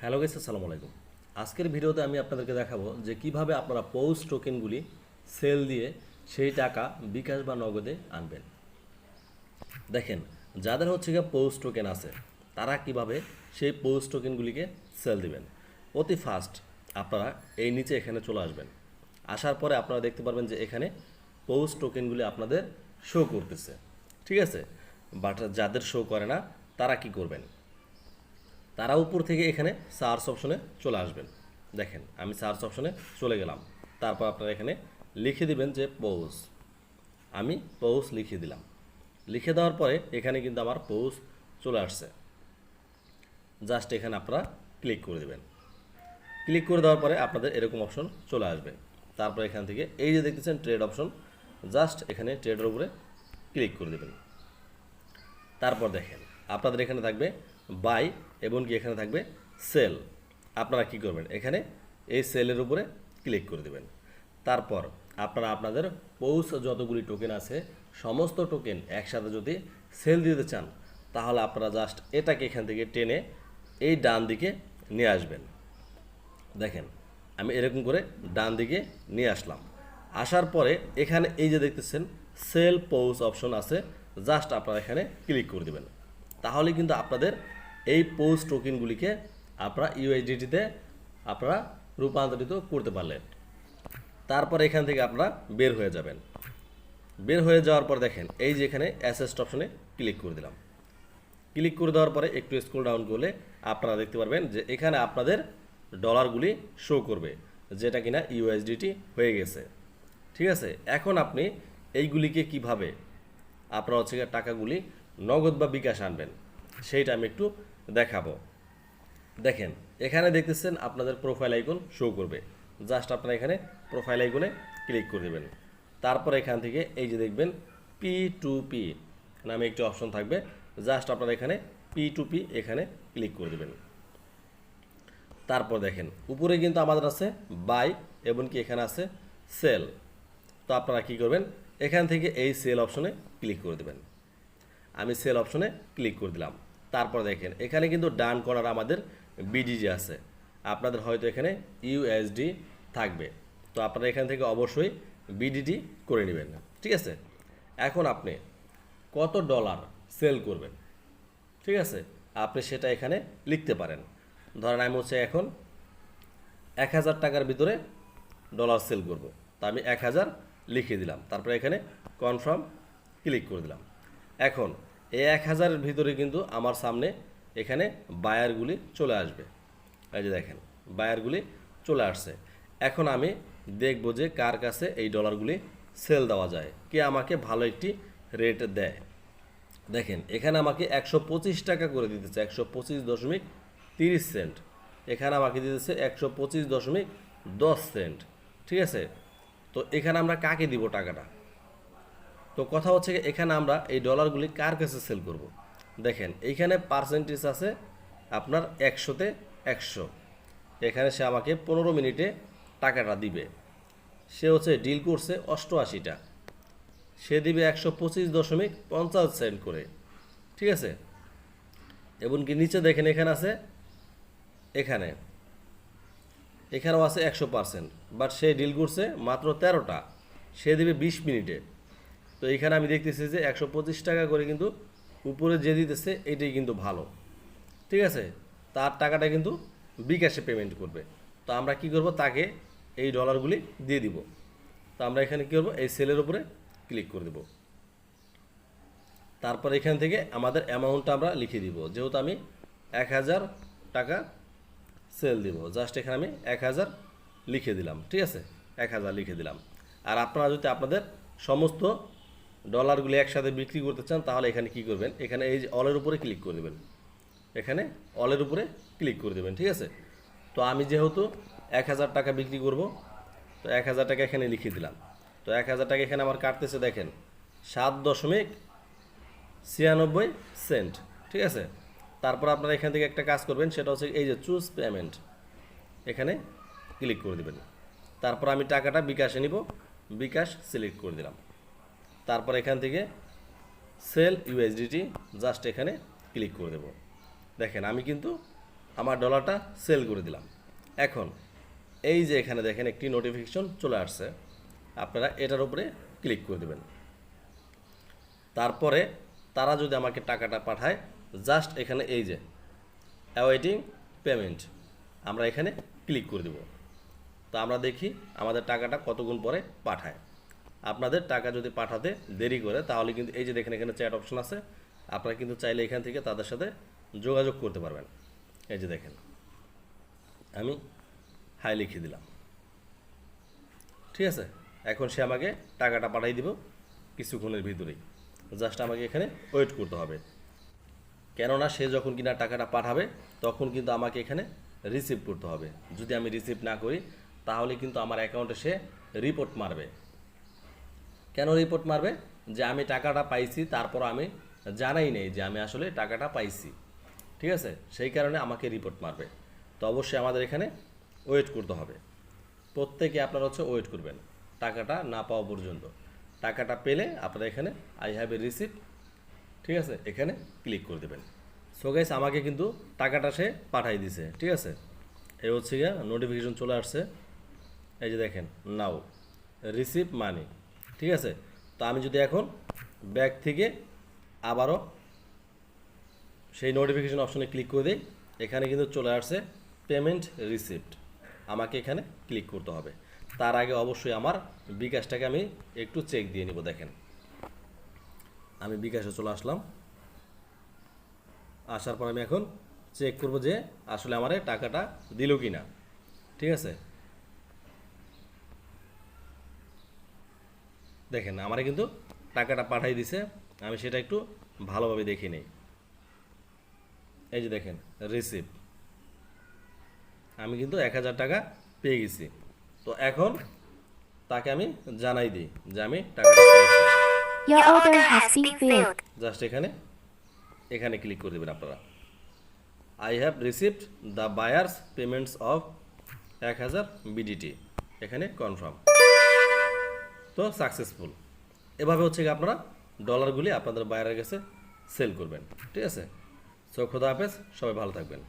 Hello guys, আসসালামু আলাইকুম। আজকের ভিডিওতে আমি আপনাদেরকে দেখাবো যে কিভাবে আপনারা পৌস টোকেনগুলি সেল দিয়ে সেই টাকা বিকাশ বা নগদে আনবেন। দেখেন, যাদের হচ্ছে গিয়ে পৌস টোকেন আছে তারা কিভাবে সেই পৌস টোকেনগুলিকে সেল দিবেন। অতি ফাস্ট আপনারা এই নিচে এখানে চলে আসবেন। আসার পরে আপনারা দেখতে পারবেন যে এখানে পৌস টোকেনগুলি আপনাদের শো করতেছে, ঠিক আছে। বাট যাদের শো করে না তারা কি করবেন, তারা উপর থেকে এখানে সার্চ অপশনে চলে আসবেন। দেখেন, আমি সার্চ অপশনে চলে গেলাম। তারপর আপনারা এখানে লিখে দিবেন যে পৌস। আমি পৌস লিখে দিলাম। লিখে দেওয়ার পরে এখানে কিন্তু আমার পৌস চলে আসছে। জাস্ট এখানে আপনারা ক্লিক করে দেবেন। ক্লিক করে দেওয়ার পরে আপনাদের এরকম অপশন চলে আসবে। তারপর এখান থেকে এই যে দেখতেছেন ট্রেড অপশন, জাস্ট এখানে ট্রেডের উপরে ক্লিক করে দেবেন। তারপর দেখেন আপনাদের এখানে থাকবে বাই এবং কি এখানে থাকবে সেল। আপনারা কি করবেন, এখানে এই সেলের উপরে ক্লিক করে দেবেন। তারপর আপনারা আপনাদের পৌস যতগুলি টোকেন আছে সমস্ত টোকেন একসাথে যদি সেল দিতে চান তাহলে আপনারা জাস্ট এটাকে এখান থেকে টেনে এই ডান দিকে নিয়ে আসবেন। দেখেন, আমি এরকম করে ডান দিকে নিয়ে আসলাম। আসার পরে এখানে এই যে দেখতেছেন সেল পৌস অপশন আছে, জাস্ট আপনারা এখানে ক্লিক করে দেবেন। তাহলে কিন্তু আপনাদের এই পৌস টোকেনগুলিকে আপনারা ইউএসডিটিতে আপনারা রূপান্তরিত করতে পারলেন। তারপর এখান থেকে আপনারা বের হয়ে যাবেন। বের হয়ে যাওয়ার পর দেখেন এই যে এখানে অ্যাসেস্ট অপশনে ক্লিক করে দিলাম। ক্লিক করে দেওয়ার পরে একটু স্ক্রল ডাউন করলে আপনারা দেখতে পারবেন যে এখানে আপনাদের ডলারগুলি শো করবে, যেটা কিনা ইউএসডিটি হয়ে গেছে, ঠিক আছে। এখন আপনি এইগুলিকে কিভাবে আপনারা হচ্ছে টাকাগুলি নগদ বা বিকাশ আনবেন সেইটা আমি একটু দেখাবো। দেখেন, এখানে দেখতেছেন আপনাদের প্রোফাইল আইকন শো করবে। জাস্ট আপনারা এখানে প্রোফাইল আইকনে ক্লিক করে দেবেন। তারপর এখান থেকে এই যে দেখবেন P2P নামে একটি অপশন থাকবে, জাস্ট আপনারা এখানে P2P এখানে ক্লিক করে দেবেন। তারপর দেখেন উপরে কিন্তু আমাদের আছে বাই এবং কি এখানে আছে সেল। তো আপনারা কি করবেন, এখান থেকে এই সেল অপশনে ক্লিক করে দেবেন। আমি সেল অপশনে ক্লিক করে দিলাম। তারপর দেখেন এখানে কিন্তু ডান কর্নার আমাদের বিডিজি আছে, আপনাদের হয়তো এখানে ইউএসডি থাকবে। তো আপনারা এখান থেকে অবশ্যই বিডিটি করে নেবেন, ঠিক আছে। এখন আপনি কত ডলার সেল করবেন, ঠিক আছে, আপনি সেটা এখানে লিখতে পারেন। ধরেন আমি হচ্ছে এখন 1000 টাকার ভিতরে ডলার সেল করব, তা আমি 1000 লিখে দিলাম। তারপরে এখানে কনফার্ম ক্লিক করে দিলাম। এখন এই 1000-এর ভিতরে কিন্তু আমার সামনে এখানে বায়ারগুলি চলে আসবে। এই যে দেখেন বায়ারগুলি চলে আসছে। এখন আমি দেখব যে কার কাছে এই ডলারগুলি সেল দেওয়া যায়, কে আমাকে ভালো একটি রেট দেয়। দেখেন এখানে আমাকে 125 টাকা করে দিতেছে, 125.30 সেন্ট। এখানে আমাকে দিতেছে 125.10 সেন্ট, ঠিক আছে। তো এখানে আমরা কাকে দিব টাকাটা? তো কথা হচ্ছে এখানে আমরা এই ডলারগুলি কার কাছে সেল করব। দেখেন এইখানে পার্সেন্টেজ আছে আপনার 100-তে 100। এখানে সে আমাকে 15 মিনিটে টাকাটা দিবে। সে হচ্ছে ডিল করছে 88টা, সে দিবে 125.50 সেন্ট করে, ঠিক আছে। এবং কি নিচে দেখেন এখানে আছে, এখানে এখানেও আছে 100%, বাট সে ডিল করছে মাত্র 13টা, সে দিবে 20 মিনিটে। তো এখানে আমি দেখতেছি যে 125 টাকা করে কিন্তু উপরে যে দিতেছে এটাই কিন্তু ভালো, ঠিক আছে। তার টাকাটা কিন্তু বিকাশে পেমেন্ট করবে। তো আমরা কি করব, তাকে এই ডলারগুলি দিয়ে দিব। তো আমরা এখানে কী করবো, এই সেলের উপরে ক্লিক করে দেব। তারপর এখান থেকে আমাদের অ্যামাউন্টটা আমরা লিখে দিব। যেহেতু আমি 1000 টাকা সেল দিব, জাস্ট এখানে আমি 1000 লিখে দিলাম, ঠিক আছে। 1000 লিখে দিলাম। আর আপনারা যদি আপনাদের সমস্ত ডলারগুলি একসাথে বিক্রি করতে চান তাহলে এখানে কি করবেন, এখানে এই যে অলের উপরে ক্লিক করে দেবেন। এখানে অলের উপরে ক্লিক করে দেবেন, ঠিক আছে। তো আমি যেহেতু 1000 টাকা বিক্রি করব, তো 1000 টাকা এখানে লিখে দিলাম। তো 1000 টাকা এখানে আমার কাটতেছে দেখেন 7.96 সেন্ট, ঠিক আছে। তারপর আপনারা এখান থেকে একটা কাজ করবেন, সেটা হচ্ছে এই যে চুজ পেমেন্ট, এখানে ক্লিক করে দেবেন। তারপর আমি টাকাটা বিকাশে নিব, বিকাশ সিলেক্ট করে দিলাম। তারপর এখান থেকে সেল ইউএসডিটি, জাস্ট এখানে ক্লিক করে দেব। দেখেন আমি কিন্তু আমার ডলারটা সেল করে দিলাম। এখন এই যে এখানে দেখেন একটি নোটিফিকেশন চলে আসছে, আপনারা এটার উপরে ক্লিক করে দেবেন। তারপরে তারা যদি আমাকে টাকাটা পাঠায়, জাস্ট এখানে এই যে অ্যাওয়েটিং পেমেন্ট, আমরা এখানে ক্লিক করে দেব। তো আমরা দেখি আমাদের টাকাটা কতক্ষণ পরে পাঠায়। আপনাদের টাকা যদি পাঠাতে দেরি করে তাহলে কিন্তু এই যে দেখেন এখানে চ্যাট অপশন আছে, আপনারা কিন্তু চাইলে এখান থেকে তাদের সাথে যোগাযোগ করতে পারবেন। এই যে দেখেন আমি হাই লিখে দিলাম, ঠিক আছে। এখন সে আমাকে টাকাটা পাঠিয়ে দিব কিছুক্ষণের ভিতরেই, জাস্ট আমাকে এখানে ওয়েট করতে হবে। কেননা সে যখন কিনা টাকাটা পাঠাবে তখন কিন্তু আমাকে এখানে রিসিভ করতে হবে। যদি আমি রিসিভ না করি তাহলে কিন্তু আমার অ্যাকাউন্টে সে রিপোর্ট মারবে। কেন রিপোর্ট মারবে? যে আমি টাকাটা পাইছি তারপর আমি জানাই নেই যে আমি আসলে টাকাটা পাইছি, ঠিক আছে। সেই কারণে আমাকে রিপোর্ট মারবে। তো অবশ্যই আমাদের এখানে ওয়েট করতে হবে। প্রত্যেকে আপনারা ওয়েট করবেন টাকাটা না পাওয়া পর্যন্ত। টাকাটা পেলে আপনারা এখানে আই হ্যাভ এ রিসিপ্ট, ঠিক আছে, এখানে ক্লিক করে দেবেন। সো গাইস আমাকে কিন্তু টাকাটা সে পাঠাই দিছে, ঠিক আছে। এই হচ্ছে গিয়ে নোটিফিকেশন চলে আসছে, এই যে দেখেন নাও রিসিভ মানি, ঠিক আছে। তো আমি যদি এখন ব্যাক থেকে আবারও সেই নোটিফিকেশন অপশনে ক্লিক করে দিই, এখানে কিন্তু চলে আসছে পেমেন্ট রিসিপ্ট। আমাকে এখানে ক্লিক করতে হবে। তার আগে অবশ্যই আমার বিকাশটাকে আমি একটু চেক দিয়ে নিব। দেখেন আমি বিকাশে চলে আসলাম, আসার পর আমি এখন চেক করব যে আসলে আমার টাকাটা দিল কি না, ঠিক আছে। দেখেন আমারে কিন্তু টাকাটা পাঠাই দিছে, আমি সেটা একটু ভালোভাবে দেখে নেই। এই যে দেখেন রিসিপ্ট, আমি কিন্তু 1000 টাকা পেয়ে গেছি। তো এখন তাকে আমি জানাই দিই যে আমি টাকাটা পেয়েছি। Your order has been filled. Just এখানে এখানে ক্লিক করে দেবেন আপনারা। I have received the buyers payments of 1000 BDT, এখানে কনফার্ম। তো সাকসেসফুল। এভাবে হচ্ছে কি আপনারা ডলারগুলি আপনাদের বায়ারের কাছে সেল করবেন, ঠিক আছে। সো খোদা হাফেজ, সবাই ভালো থাকবেন।